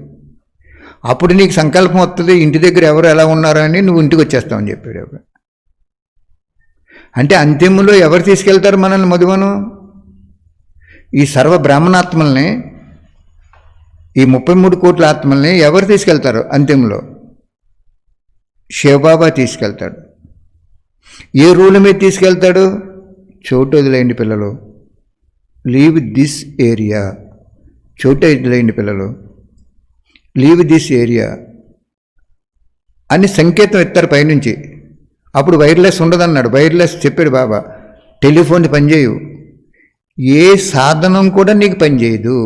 అప్పుడు నీకు సంకల్పం వస్తుంది, ఇంటి దగ్గర ఎవరు ఎలా ఉన్నారని నువ్వు ఇంటికి వచ్చేస్తావని చెప్పాడు. అంటే అంతిమంలో ఎవరు తీసుకెళ్తారు మనల్ని మధువనం? ఈ సర్వ బ్రాహ్మణాత్మల్ని, ఈ 33 కోట్ల ఆత్మల్ని ఎవరు తీసుకెళ్తారు అంతిమంలో? శివబాబా తీసుకెళ్తాడు. ఏ రూల్ మీద తీసుకెళ్తాడు? చోటు వదిలేయండి పిల్లలు, లీవ్ దిస్ ఏరియా. చోటు వదిలేయండి పిల్లలు, లీవ్ దిస్ ఏరియా అని సంకేతం ఇస్తారు పైనుంచి. అప్పుడు వైర్లెస్ ఉండదన్నాడు. వైర్లెస్ చెప్పాడు బాబా, టెలిఫోన్ పనిచేయవు, ఏ సాధనం కూడా నీకు పనిచేయదు.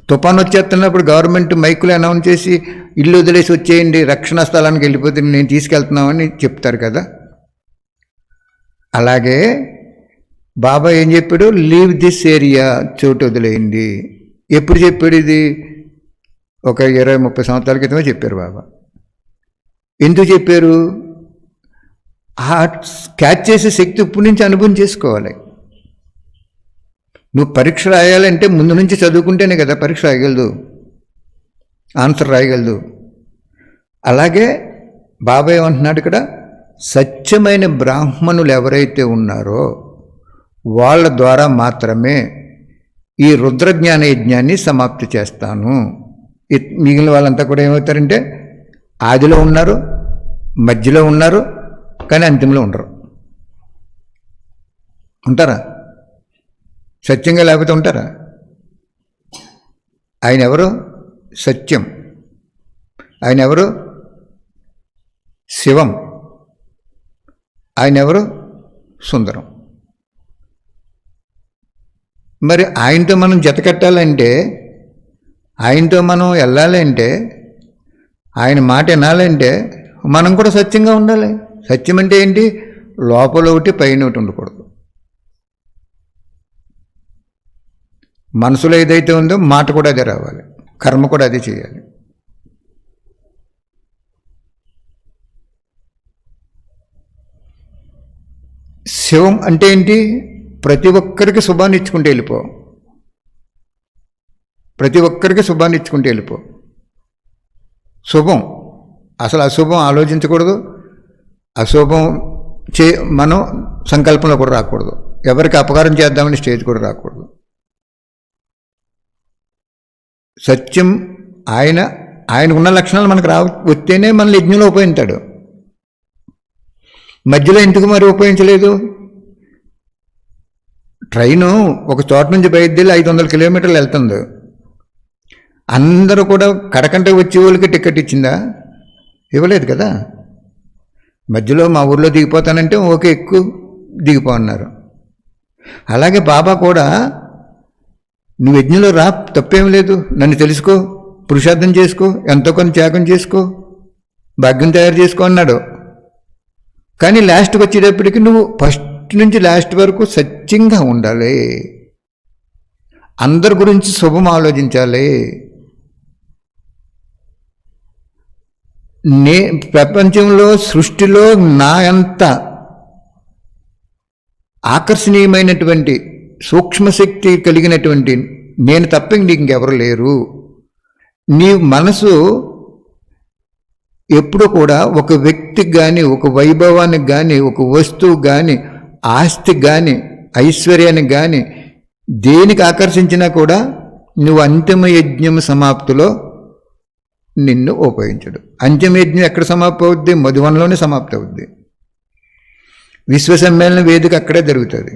తుఫాను వచ్చేస్తున్నప్పుడు గవర్నమెంట్ మైకులు అనౌన్స్ చేసి ఇల్లు వదిలేసి వచ్చేయండి, రక్షణ స్థలానికి వెళ్ళిపోతే నేను తీసుకెళ్తున్నామని చెప్తారు కదా. అలాగే బాబా ఏం చెప్పాడు? లీవ్ దిస్ ఏరియా, చోటు వదిలేయండి. ఎప్పుడు చెప్పాడు ఇది? ఒక 20-30 సంవత్సరాల క్రితమే చెప్పారు బాబా. ఎందుకు చెప్పారు? ఆ క్యాచ్ చేసే శక్తి ఇప్పటి నుంచి అనుభవం చేసుకోవాలి. నువ్వు పరీక్ష రాయాలంటే ముందు నుంచి చదువుకుంటేనే కదా పరీక్ష రాయగలదు, ఆన్సర్ రాయగలదు. అలాగే బాబా ఏమంటున్నాడు ఇక్కడ? సత్యమైన బ్రాహ్మణులు ఎవరైతే ఉన్నారో వాళ్ళ ద్వారా మాత్రమే ఈ రుద్రజ్ఞాన యజ్ఞాన్ని సమాప్తి చేస్తాను. మిగిలిన వాళ్ళంతా కూడా ఏమవుతారంటే ఆదిలో ఉన్నారు, మధ్యలో ఉన్నారు, కానీ అంతింలో ఉండరు. ఉంటారా? సత్యంగా లేకపోతే ఉంటారా? ఆయన ఎవరు? సత్యం. ఆయన ఎవరు? శివం. ఆయన ఎవరు? సుందరం. మరి ఆయనతో మనం జతకట్టాలంటే, ఆయనతో మనం వెళ్ళాలంటే, ఆయన మాట వినాలంటే మనం కూడా సత్యంగా ఉండాలి. సత్యం అంటే ఏంటి? లోపల ఒకటి పైన ఒకటి ఉండకూడదు. మనసులో ఏదైతే ఉందో మాట కూడా అదే రావాలి, కర్మ కూడా అదే చేయాలి. శివం అంటే ఏంటి? ప్రతి ఒక్కరికి శుభాన్ని ఇచ్చుకుంటూ వెళ్ళిపో. ప్రతి ఒక్కరికి శుభాన్ని ఇచ్చుకుంటూ వెళ్ళిపో. శుభం. అసలు అశుభం ఆలోచించకూడదు. అశుభం మనం సంకల్పంలో కూడా రాకూడదు. ఎవరికి అపకారం చేద్దామని స్టేజ్ కూడా రాకూడదు. సత్యం ఆయనకున్న లక్షణాలు మనకు వస్తేనే మనల్ని యజ్ఞంలో ఉపయోగించాడు. మధ్యలో ఎందుకు మరి ఉపయోగించలేదు? ట్రైను ఒక చోట నుంచి బయలుదేరి 500 కిలోమీటర్లు వెళ్తుంది. అందరూ కూడా కడకంటే వచ్చే వాళ్ళకి టికెట్ ఇచ్చిందా? ఇవ్వలేదు కదా. మధ్యలో మా ఊర్లో దిగిపోతానంటే ఓకే, ఎక్కువ దిగిపో అన్నారు. అలాగే బాబా కూడా నువ్వు యజ్ఞంలో రా, తప్పేం లేదు, నన్ను తెలుసుకో, పురుషార్థం చేసుకో, ఎంతో కొన్ని త్యాగం చేసుకో, భాగ్యం తయారు చేసుకో అన్నాడు. కానీ లాస్ట్కి వచ్చేటప్పటికి నువ్వు ఫస్ట్ నుంచి లాస్ట్ వరకు సత్యంగా ఉండాలి. అందరి గురించి శుభం ఆలోచించాలి. ప్రపంచంలో సృష్టిలో నా అంత ఆకర్షణీయమైనటువంటి సూక్ష్మశక్తి కలిగినటువంటి నేను తప్ప నీకు ఇంకెవరు లేరు. నీ మనసు ఎప్పుడు కూడా ఒక వ్యక్తికి కానీ, ఒక వైభవానికి కానీ, ఒక వస్తువు కానీ, ఆస్తికి కానీ, ఐశ్వర్యానికి కానీ దేనికి ఆకర్షించినా కూడా నువ్వు అంతిమ యజ్ఞం సమాప్తిలో నిన్ను ఉపయోగించడు. అంతిమ యజ్ఞం ఎక్కడ సమాప్తి అవుద్ది? మధువనంలోనే సమాప్తి అవుద్ది. విశ్వ సమ్మేళన వేదిక అక్కడే జరుగుతుంది.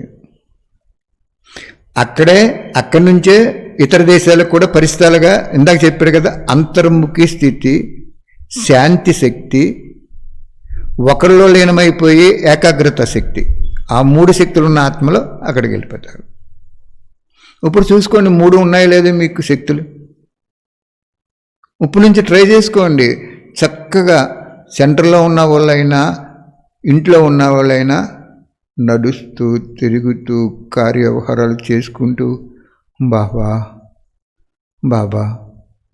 అక్కడి నుంచే ఇతర దేశాలకు కూడా పరిస్థితులుగా ఇందాక చెప్పారు కదా, అంతర్ముఖి స్థితి, శాంతి శక్తి, ఒకరిలో లీనమైపోయి ఏకాగ్రత శక్తి, ఆ 3 శక్తులు ఉన్న ఆత్మలో అక్కడికి వెళ్ళిపోతారు. ఇప్పుడు చూసుకోండి, 3 ఉన్నాయో లేదో మీకు శక్తులు. ఇప్పుడు నుంచి ట్రై చేసుకోండి. చక్కగా సెంటర్లో ఉన్న వాళ్ళైనా, ఇంట్లో ఉన్న వాళ్ళైనా నడుస్తూ తిరుగుతూ కార్యవ్యవహారాలు చేసుకుంటూ, బాబా బాబా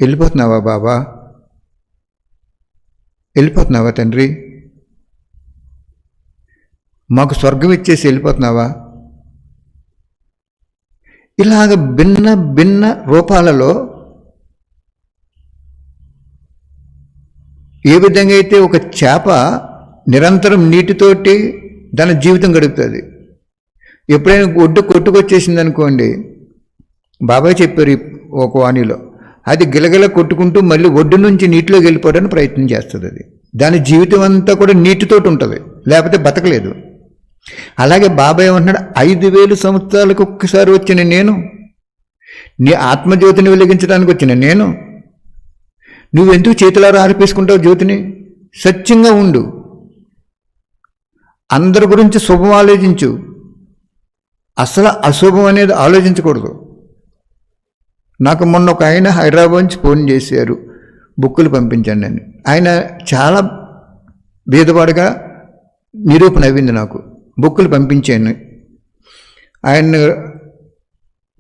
వెళ్ళిపోతున్నావా? బాబా వెళ్ళిపోతున్నావా? తండ్రి మాకు స్వర్గం ఇచ్చేసి వెళ్ళిపోతున్నావా? ఇలాగ భిన్న భిన్న రూపాలలో ఏ విధంగా అయితే ఒక చేప నిరంతరం నీటితోటి దాని జీవితం గడుపుతుంది. ఎప్పుడైనా ఒడ్డు కొట్టుకొచ్చేసింది అనుకోండి, బాబాయ్ చెప్పారు ఒక వాణిలో, అది గిలగిల కొట్టుకుంటూ మళ్ళీ ఒడ్డు నుంచి నీటిలోకి వెళ్ళిపోవడానికి ప్రయత్నం చేస్తుంది. అది దాని జీవితం అంతా కూడా నీటితోటి ఉంటుంది, లేకపోతే బతకలేదు. అలాగే బాబాయ్ ఏమంటున్నాడు, 5000 సంవత్సరాలకు ఒక్కసారి వచ్చిన నేను, నీ ఆత్మజ్యోతిని వెలిగించడానికి వచ్చిన నేను, నువ్వెందుకు చేతులారా ఆర్పేసుకుంటావు జ్యోతిని? సత్యంగా ఉండు. అందరి గురించి శుభం ఆలోచించు, అసలు అశుభం అనేది ఆలోచించకూడదు. నాకు మొన్న ఒక ఆయన హైదరాబాద్ నుంచి ఫోన్ చేశారు, బుక్కులు పంపించండి అని. ఆయన చాలా బీదవాడుగా నిరూపణ అయింది నాకు. బుక్కులు పంపించాను. ఆయన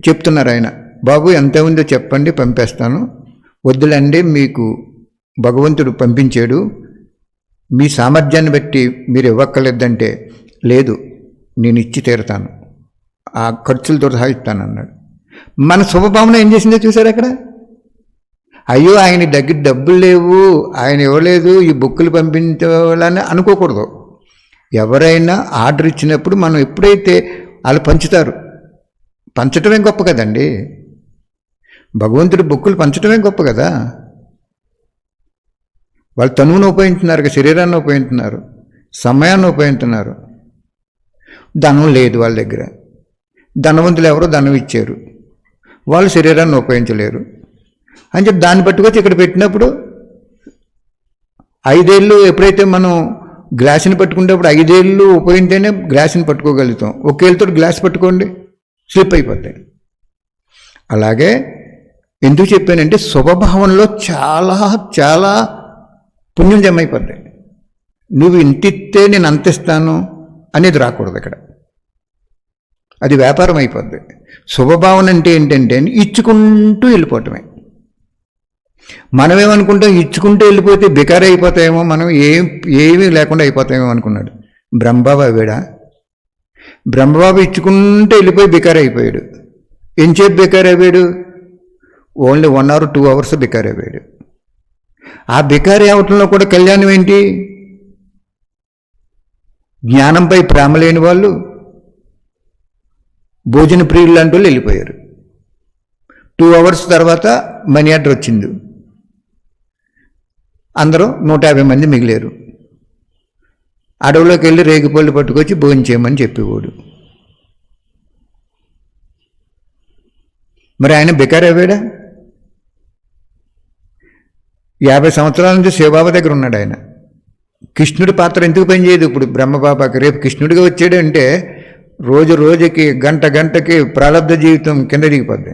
చెప్తున్నారు, ఆయన బాబు ఎంత ఉందో చెప్పండి పంపేస్తాను, వద్దులండి మీకు భగవంతుడు పంపించాడు, మీ సామర్థ్యాన్ని బట్టి మీరు ఇవ్వక్కర్లేదంటే లేదు నేను ఇచ్చి తీరుతాను, ఆ ఖర్చులతో సహా ఇస్తాను అన్నాడు. మన శుభభావన ఏం చేసిందో చూసారు అక్కడ. అయ్యో ఆయన దగ్గర డబ్బులు లేవు, ఆయన ఇవ్వలేదు, ఈ బుక్కులు పంపించాలని అనుకోకూడదు. ఎవరైనా ఆర్డర్ ఇచ్చినప్పుడు మనం ఎప్పుడైతే వాళ్ళు పంచుతారు, పంచటమే గొప్ప కదండి. భగవంతుడు బుక్కులు పంచటమే గొప్ప కదా. వాళ్ళు తనువును ఉపయోగించున్నారు, శరీరాన్ని ఉపయోగించున్నారు, సమయాన్ని ఉపయోగించున్నారు. ధనం లేదు వాళ్ళ దగ్గర. ధనవంతులు ఎవరో ధనం ఇచ్చారు, వాళ్ళు శరీరాన్ని ఉపయోగించలేరు అని చెప్పి దాన్ని పట్టుకొచ్చి ఇక్కడ పెట్టినప్పుడు 5 ఏళ్ళు ఎప్పుడైతే మనం గ్లాసుని పట్టుకునేటప్పుడు 5 ఏళ్ళు ఉపయోగించేనే గ్లాసుని పట్టుకోగలుగుతాం. ఒకేళ్ళతో గ్లాస్ పట్టుకోండి స్లిప్ అయిపోతాయి. అలాగే ఎందుకు చెప్పానంటే శుభభావనలో చాలా చాలా పుణ్యం జమ అయిపోద్ది. నువ్వు ఇంతిస్తే నేను అంతిస్తాను అనేది రాకూడదు ఇక్కడ, అది వ్యాపారం అయిపోద్ది. శుభభావన అంటే ఏంటంటే ఇచ్చుకుంటూ వెళ్ళిపోవటమే. మనమేమనుకుంటాం, ఇచ్చుకుంటూ వెళ్ళిపోతే బికారి అయిపోతాయేమో, మనం ఏమీ లేకుండా అయిపోతామేమో అనుకున్నాడు బ్రహ్మబాబు. అవేడా బ్రహ్మబాబు ఇచ్చుకుంటూ వెళ్ళిపోయి బికారి అయిపోయాడు. ఎంచేపు బికారి అయ్యాడు? ఓన్లీ 1 or 2 hours బికారి అయ్యాడు. ఆ బికారి అవటంలో కూడా కళ్యాణం ఏంటి? జ్ఞానంపై ప్రేమ లేని వాళ్ళు, భోజన ప్రియులు లాంటి వాళ్ళు వెళ్ళిపోయారు. 2 hours తర్వాత మనీ ఆర్డర్ వచ్చింది, అందరూ 150 మంది మిగిలేరు. అడవిలోకి వెళ్ళి రేగిపళ్ళు పట్టుకొచ్చి భోజనం చేయమని చెప్పేవాడు. మరి ఆయన బికారి అయ్యాడా? 50 సంవత్సరాల నుంచి శివబాబా దగ్గర ఉన్నాడు ఆయన. కృష్ణుడి పాత్ర ఎందుకు పనిచేయదు ఇప్పుడు బ్రహ్మబాబాకి? రేపు కృష్ణుడిగా వచ్చాడు అంటే రోజు రోజుకి గంటకి ప్రారంధ జీవితం కింద దిగిపోద్ది.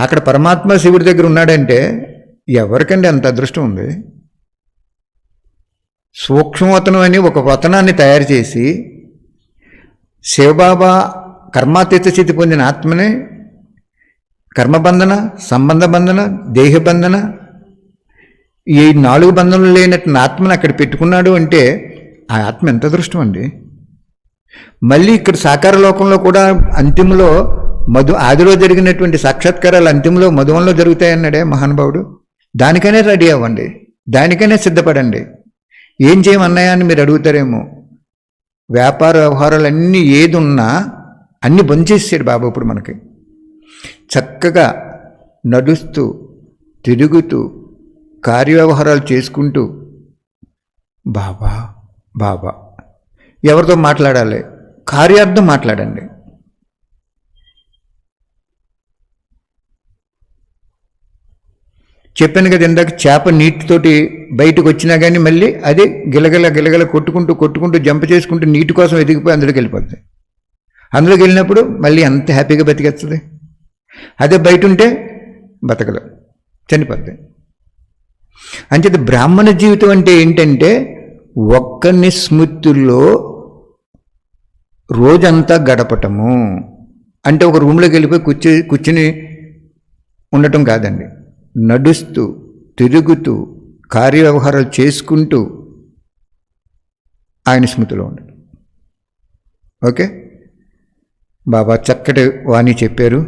అక్కడ పరమాత్మ శివుడి దగ్గర ఉన్నాడంటే ఎవరికండి అంత అదృష్టం ఉంది? సూక్ష్మవతనం అని ఒక వతనాన్ని తయారు చేసి శివబాబా కర్మాతీత స్థితి పొందిన ఆత్మని కర్మబంధన, సంబంధ బంధన, దేహబంధన, ఈ 4 బంధనలు లేనట్టు ఆత్మను అక్కడ పెట్టుకున్నాడు అంటే ఆ ఆత్మ ఎంత అదృష్టం అండి. మళ్ళీ ఇక్కడ సాకార లోకంలో కూడా అంతిమలో ఆదిలో జరిగినటువంటి సాక్షాత్కారాలు అంతిమలో మధువంలో జరుగుతాయన్నాడే మహానుభావుడు. దానికనే రెడీ అవ్వండి, దానికనే సిద్ధపడండి. ఏం చేయమన్నాయా అని మీరు అడుగుతారేమో. వ్యాపార వ్యవహారాలన్నీ ఏది ఉన్నా అన్నీ బంద్ చేసాడు బాబా. ఇప్పుడు మనకి చక్కగా నడుస్తూ తిరుగుతూ కార్యవ్యవహారాలు చేసుకుంటూ బాబా బాబా ఎవరితో మాట్లాడాలి? కార్యార్థం మాట్లాడండి. చెప్పాను కదా ఇందాక, చేప నీటితోటి బయటకు వచ్చినా కానీ మళ్ళీ అది గిలగల కొట్టుకుంటూ జంప్ చేసుకుంటూ నీటి కోసం ఎదిగిపోయి అందులోకి వెళ్ళిపోతుంది. అందులోకి వెళ్ళినప్పుడు మళ్ళీ అంత హ్యాపీగా బతికేస్తుంది. అదే బయట ఉంటే బతకదు, చనిపోద్ది. అంచేత బ్రాహ్మణ జీవితం అంటే ఏంటంటే ఒక్కని స్మృతిలో రోజంతా గడపటము. అంటే ఒక రూమ్లోకి వెళ్ళిపోయి కూర్చుని ఉండటం కాదండి. నడుస్తూ తిరుగుతూ కార్యవ్యవహారాలు చేసుకుంటూ ఆయన స్మృతిలో ఉండటం. ఓకే, బాబా చక్కటి వాణి చెప్పారు.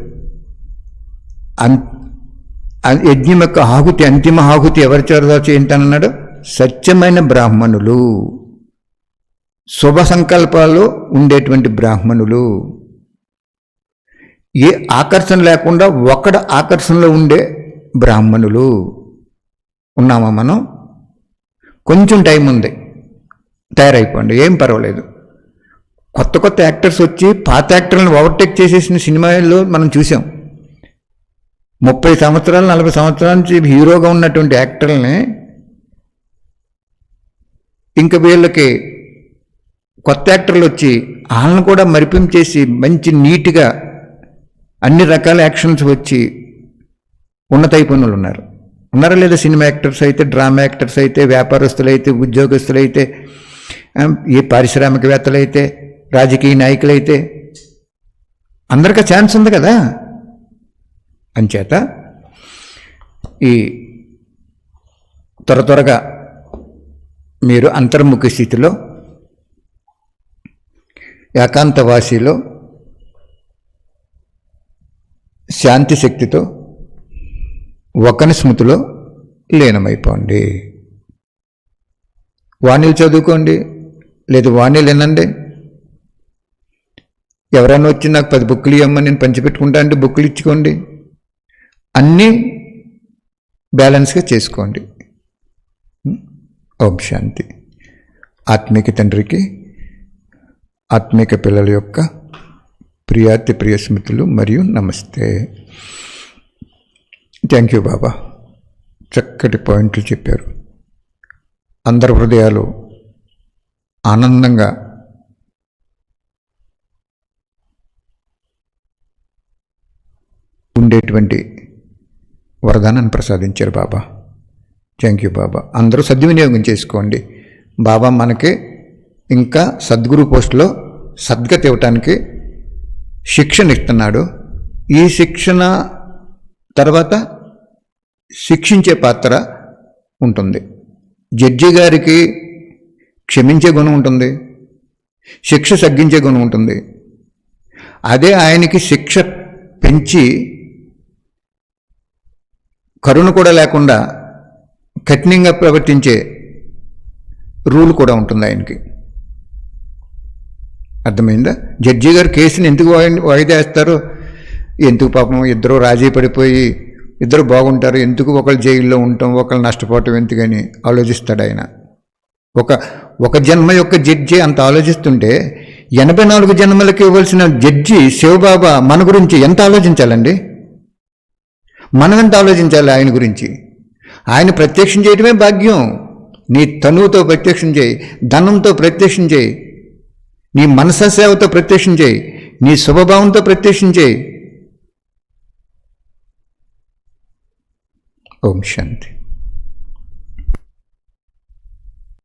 యజ్ఞం యొక్క ఆహుతి, అంతిమ ఆహుతి ఎవరి చేత చేయించానన్నాడు? సత్యమైన బ్రాహ్మణులు, శుభ సంకల్పాలు ఉండేటువంటి బ్రాహ్మణులు, ఏ ఆకర్షణ లేకుండా ఒకడ ఆకర్షణలో ఉండే బ్రాహ్మణులు ఉన్నామా మనం? కొంచెం టైం ఉంది, తయారైపోండి, ఏం పర్వాలేదు. కొత్త యాక్టర్స్ వచ్చి పాత యాక్టర్లను ఓవర్టేక్ చేసేసిన సినిమాల్లో మనం చూసాం. 30 సంవత్సరాలు 40 సంవత్సరాల నుంచి హీరోగా ఉన్నటువంటి యాక్టర్లని ఇంకా వీళ్ళకి కొత్త యాక్టర్లు వచ్చి వాళ్ళని కూడా మరిపించేసి మంచి నీట్గా అన్ని రకాల యాక్షన్స్ వచ్చి ఉన్నతైపోయిన ఉన్నారు. ఉన్నారా లేదా? సినిమా యాక్టర్స్ అయితే, డ్రామా యాక్టర్స్ అయితే, వ్యాపారస్తులైతే, ఉద్యోగస్తులైతే, ఏ పారిశ్రామికవేత్తలైతే, రాజకీయ నాయకులైతే అందరికీ ఛాన్స్ ఉంది కదా. అంచేత ఈ త్వరగా మీరు అంతర్ముఖ స్థితిలో, ఏకాంతవాసిలో, శాంతి శక్తితో, ఒకని స్మృతిలో లీనమైపోండి. వాణిలు చదువుకోండి, లేదు వాణిలు వినండి. ఎవరైనా వచ్చి నాకు 10 బుక్కులు ఇవ్వమ్మని నేను పంచిపెట్టుకుంటా అంటే బుక్కులు ఇచ్చుకోండి. అన్నీ బ్యాలెన్స్గా చేసుకోండి. ఓం శాంతి. ఆత్మీక తండ్రికి ఆత్మీక పిల్లల యొక్క ప్రియాతి ప్రియ స్మృతులు మరియు నమస్తే. థ్యాంక్ యూ బాబా. చక్కటి పాయింట్లు చెప్పారు. అందరి హృదయాలు ఆనందంగా ఉండేటువంటి వరదానాన్ని ప్రసాదించారు బాబా. థ్యాంక్ యూ బాబా. అందరూ సద్వినియోగం చేసుకోండి. బాబా మనకి ఇంకా సద్గురు పోస్టులో సద్గతి ఇవ్వటానికి శిక్షణ ఇస్తున్నాడు. ఈ శిక్షణ తర్వాత శిక్షించే పాత్ర ఉంటుంది. జడ్జి గారికి క్షమించే గుణం ఉంటుంది, శిక్ష తగ్గించే గుణం ఉంటుంది. అదే ఆయనకి శిక్ష పెంచి కరుణ కూడా లేకుండా కఠినంగా ప్రవర్తించే రూల్ కూడా ఉంటుంది ఆయనకి. అర్థమైందా? జడ్జి గారు కేసుని ఎందుకు వాయిదా వేస్తారు? ఎందుకు పాపం ఇద్దరు రాజీ పడిపోయి ఇద్దరు బాగుంటారు, ఎందుకు ఒకళ్ళు జైల్లో ఉంటాం, ఒకళ్ళు నష్టపోవటం ఎందుకని ఆలోచిస్తాడు ఆయన. ఒక జన్మ యొక్క జడ్జి అంత ఆలోచిస్తుంటే 84 జన్మలకి ఇవ్వాల్సిన జడ్జి శివబాబా మన గురించి ఎంత ఆలోచించాలండి? మనం ఎంత ఆలోచించాలి ఆయన గురించి? ఆయన ప్రత్యక్షం చేయడమే భాగ్యం. నీ తనువుతో ప్రత్యక్షం చేయి, ధనంతో ప్రత్యక్షం చేయి, నీ మనస సేవతో ప్రత్యక్షం చేయి, నీ శుభభావంతో ప్రత్యక్షం చేయి. ఓం శాంతి.